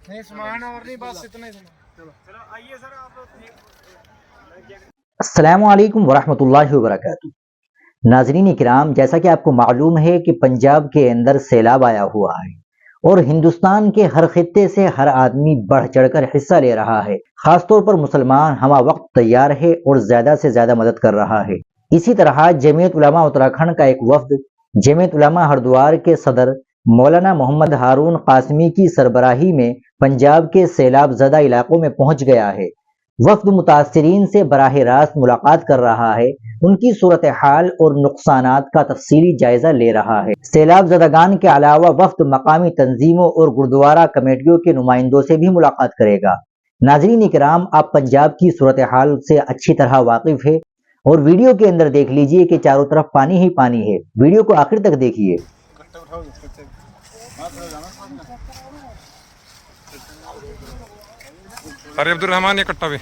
नहीं सामान और नहीं, बस इतना ही सामान। चलो आइए सर आप। अस्सलामु अलैकुम वरहमतुल्लाहि वबरकातुहू। नाज़रीन इकराम, जैसा कि आपको मालूम है कि पंजाब के अंदर सैलाब आया हुआ है और हिंदुस्तान के हर खित्ते से हर आदमी बढ़ चढ़कर हिस्सा ले रहा है। खासतौर पर मुसलमान हमा वक्त तैयार है और ज्यादा से ज्यादा मदद कर रहा है। इसी तरह जमीयत उलमा उत्तराखंड का एक वफ्द जमीयत उलमा हरिद्वार के सदर मौलाना मोहम्मद हारून कासमी की सरबराही में पंजाब के सैलाब ज़दा इलाकों में पहुंच गया है। वफ्द मुतासरीन से बराह रास्त मुलाकात कर रहा है, उनकी सूरत हाल और नुकसानात का तफसीली जायजा ले रहा है। सैलाब ज़दगान के अलावा वफ्द मकामी तंजीमों और गुरुद्वारा कमेटियों के नुमाइंदों से भी मुलाकात करेगा। नाजरीन इकराम, आप पंजाब की सूरत हाल से अच्छी तरह वाकिफ है और वीडियो के अंदर देख लीजिए कि चारों तरफ पानी ही पानी है। वीडियो को आखिर तक देखिए। अरे अब्दुल रहमान, ये कट्टा भी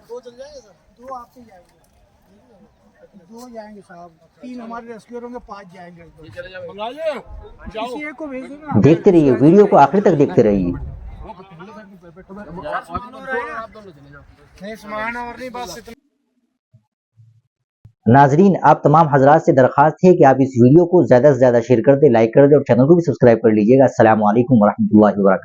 दो चल जाएंगे सर, दो आपसे जाएंगे, दो जाएंगे साहब, तीन हमारे रेस्क्यूअर होंगे, 5 जाएंगे। किसी एक को भेज दो ना। देखते रहिए, वीडियो को आखिर तक देखते रहिए। नहीं सामान और नहीं, बस इतना। नाजरीन, आप तमाम हजरात से दरख्वास्त है कि आप इस वीडियो को ज्यादा से ज्यादा शेयर कर दे, लाइक कर दे और चैनल को भी सब्सक्राइब कर लीजिएगा। अस्सलामु अलैकुम वरहमतुल्लाहि वबरकातुहू।